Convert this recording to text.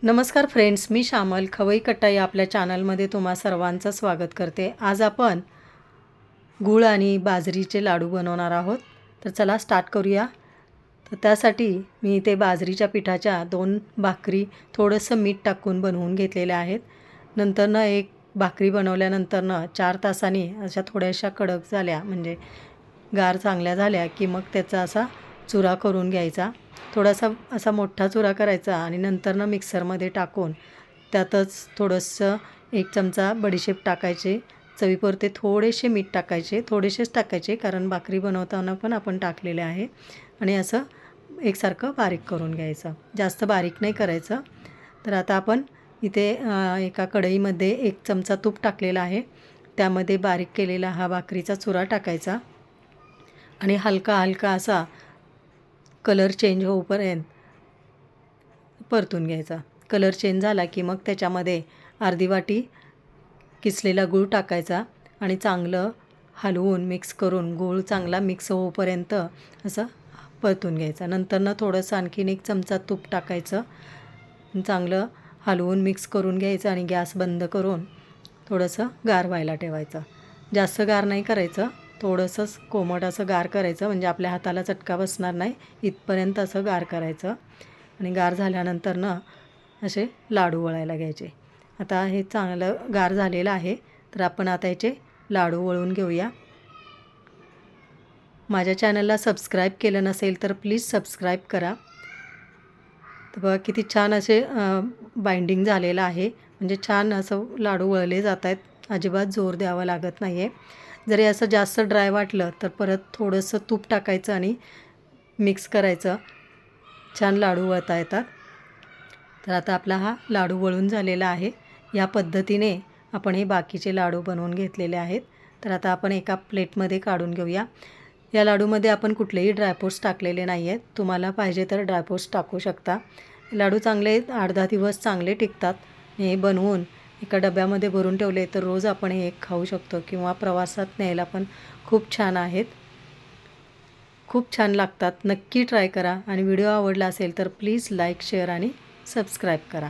नमस्कार फ्रेंड्स, मी श्यामल खवई कट्टा या आपल्या चॅनलमध्ये तुम्हा सर्वांचं स्वागत करते। आज आपण गूळ आणि बाजरीचे लाडू बनवणार आहोत। तर चला स्टार्ट करूया। तर त्यासाठी मी इथे बाजरीच्या पिठाच्या 2 भाकरी थोडंसं मीठ टाकून बनवून घेतलेल्या आहेत। नंतरनं एक भाकरी बनवल्यानंतरनं 4 तासांनी अशा थोड्याशा कडक झाल्या म्हणजे गार चांगल्या झाल्या की मग त्याचा असा चुरा करून घ्यायचा। थोडासा असा मोठा चुरा करायचा आणि नंतरनं मिक्सरमध्ये टाकून त्यातच थोडंसं 1 चमचा बडीशेप टाकायचे, चवीपुरते थोडेसे मीठ टाकायचे, थोडेसेच टाकायचे कारण भाकरी बनवताना पण आपण टाकलेले आहे आणि असं एकसारखं बारीक करून घ्यायचं, जास्त बारीक नाही करायचं। तर आता आपण इथे एका कढईमध्ये 1 चमचा तूप टाकलेला आहे, त्यामध्ये बारीक केलेला हा भाकरीचा चुरा टाकायचा आणि हलका हलका असा कलर चेंज होईपर्यंत परतून घ्यायचा। कलर चेंज झाला की मग त्याच्यामध्ये अर्धी वाटी किसलेला गूळ टाकायचा आणि चांगलं हलवून मिक्स करून गूळ चांगला मिक्स होईपर्यंत असं परतून घ्यायचं। नंतरनं थोडंसं आणखीन 1 चमचा तूप टाकायचं, चांगलं हलवून मिक्स करून घ्यायचं आणि गॅस बंद करून थोडंसं गार व्हायला ठेवायचं। जास्त गार नाही करायचं, थोडंसंच कोमट असं गार करायचं म्हणजे आपल्या हाताला चटका बसणार नाही इथपर्यंत असं गार करायचं आणि गार झाल्यानंतरनं असे लाडू वळायला घ्यायचे। आता हे चांगलं गार झालेलं आहे, तर आपण आता याचे लाडू वळून घेऊया। माझ्या चॅनलला सबस्क्राईब केलं नसेल तर प्लीज सबस्क्राईब करा। तर बघा किती छान असे बाइंडिंग झालेलं आहे, म्हणजे छान असं लाडू वळले जात आहेत, अजिबात जोर द्यावा लागत नाही आहे। जरी असं जास्त ड्राय वाटलं तर परत थोडंसं तूप टाकायचं आणि मिक्स करायचं, छान लाडू वळता येतात। तर आता आपला हा लाडू वळून झालेला आहे। या पद्धतीने आपण हे बाकीचे लाडू बनवून घेतलेले आहेत। तर आता आपण एका प्लेटमध्ये काढून घेऊया। या लाडूमध्ये आपण कुठलेही ड्रायफ्रूट्स टाकलेले नाही आहेत, तुम्हाला पाहिजे तर ड्रायफ्रूट्स टाकू शकता। लाडू चांगले 8-10 दिवस चांगले टिकतात। हे बनवून एका डब्यामध्ये भरून ठेवले तर रोज आपण हे खाऊ शकतो किंवा प्रवासात न्यायला पण खूप छान आहेत, खूप छान लागतात। नक्की ट्राय करा आणि व्हिडिओ आवडला असेल तर प्लीज लाईक, शेअर आणि सबस्क्राईब करा।